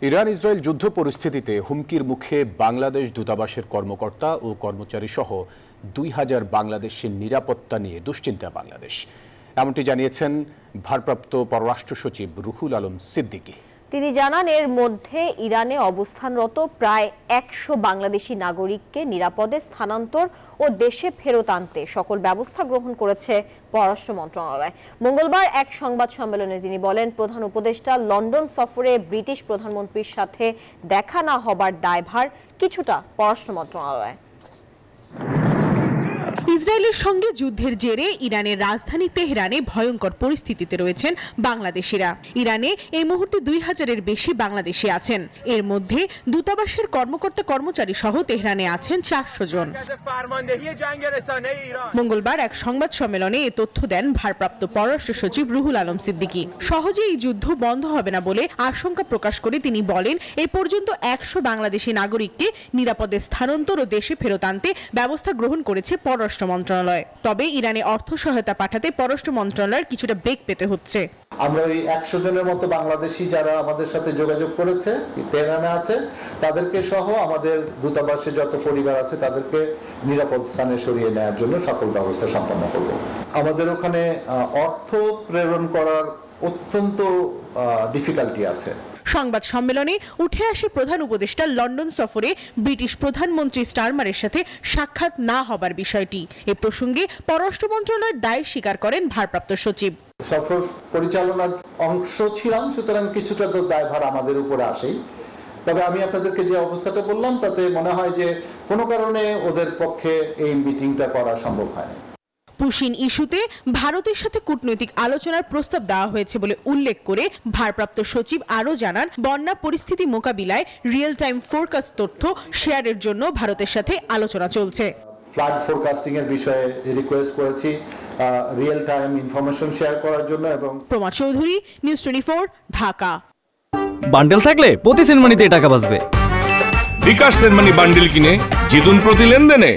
Iran Israel যুদ্ধ পরিস্থিতিতে হুমকির মুখে বাংলাদেশ দূতাবাসের কর্মকর্তা ও কর্মচারী সহ ২,০০০ বাংলাদেশের নিরাপত্তা নিয়ে দুশ্চিন্তা বাংলাদেশ। এমনটি জানিয়েছেন ভারপ্রাপ্ত পররাষ্ট্র সচিব রুহুল আলম সিদ্দিকী। তিনি জানান, এর মধ্যে ইরানে অবস্থানরত প্রায় ১০০ বাংলাদেশি নাগরিককে নিরাপদে স্থানান্তর ও দেশে ফেরত আনতে সকল ব্যবস্থা গ্রহণ করেছে পররাষ্ট্র মন্ত্রণালয়। মঙ্গলবার এক সংবাদ সম্মেলনে তিনি বলেন, প্রধান উপদেষ্টা লন্ডন সফরে ব্রিটিশ প্রধানমন্ত্রীর সাথে দেখা না হবার দায়ভার কিছুটা পররাষ্ট্র মন্ত্রণালয়। ইসরায়েলের সঙ্গে যুদ্ধের জেরে ইরানের রাজধানী তেহরানে ভয়ঙ্কর পরিস্থিতিতে রয়েছেন বাংলাদেশিরা। ইরানে এই মুহূর্তে ২,০০০-এর বেশি বাংলাদেশি আছেন। এর মধ্যে দূতাবাসের কর্মকর্তা কর্মচারী সহ তেহরানে আছেন ৪০০ জন। মঙ্গলবার এক সংবাদ সম্মেলনে এ তথ্য দেন ভারপ্রাপ্ত পররাষ্ট্র সচিব রুহুল আলম সিদ্দিকী। সহজে এই যুদ্ধ বন্ধ হবে না বলে আশঙ্কা প্রকাশ করে তিনি বলেন, এ পর্যন্ত ১০০ বাংলাদেশি নাগরিককে নিরাপদে স্থানান্তর ও দেশে ফেরত আনতে ব্যবস্থা গ্রহণ করেছে পররাষ্ট্র মন্ত্রণালয়। তবে ইরানে অর্থ সহায়তা পাঠাতে পররাষ্ট্র মন্ত্রণালয়ের কিছুটা বেগ পেতে হচ্ছে। আমরা ওই ১০০ জনের মতো বাংলাদেশি যারা আমাদের সাথে যোগাযোগ করেছে, তেহরানে আছে, তাদেরকে সহ আমাদের দূতাবাসে যত পরিবার আছে তাদেরকে নিরাপদ স্থানে সরিয়ে নেওয়ার জন্য সকল ব্যবস্থা সম্পন্ন করব। আমাদের ওখানে অর্থ প্রেরণ করার অত্যন্ত ডিফিকাল্টি আছে। সংবাদ সম্মেলনে উঠে আসে প্রধান উপদেষ্টা লন্ডন সফরে ব্রিটিশ প্রধানমন্ত্রী স্টারমারের সাথে সাক্ষাৎ না হবার বিষয়টি। এ প্রসঙ্গে পররাষ্ট্র মন্ত্রণালয়ের দায় স্বীকার করেন ভারপ্রাপ্ত সচিব। সফর পরিচালনার অংশ ছিলাম, সুতরাং কিছুটা তো দায়ভার আমাদের উপরে আসেই। তবে আমি আপনাদেরকে যে অবস্থাটা বললাম তাতে মনে হয় যে কোনো কারণে ওদের পক্ষে এই মিটিংটা করা সম্ভব হয়নি। পুশিন ইস্যুতে ভারতের সাথে কূটনৈতিক আলোচনার প্রস্তাব দেওয়া হয়েছে বলে উল্লেখ করে ভারপ্রাপ্ত সচিব আরও জানান, বন্যা পরিস্থিতি মোকাবিলায় রিয়েল টাইম ফোরকাস্ট তথ্য শেয়ারের জন্য ভারতের সাথে আলোচনা চলছে। ফ্লাড ফোরকাস্টিং এর বিষয়ে রিকোয়েস্ট করেছি রিয়েল টাইম ইনফরমেশন শেয়ার করার জন্য। এবং প্রমাদ চৌধুরী, নিউজ 24, ঢাকা। বান্ডেল থাকলে প্রতি সেনমানিতে টাকা বাঁচবে। বিকাশ সেনমানি বান্ডেল কিনে জিতুন প্রতি লেনদেনে।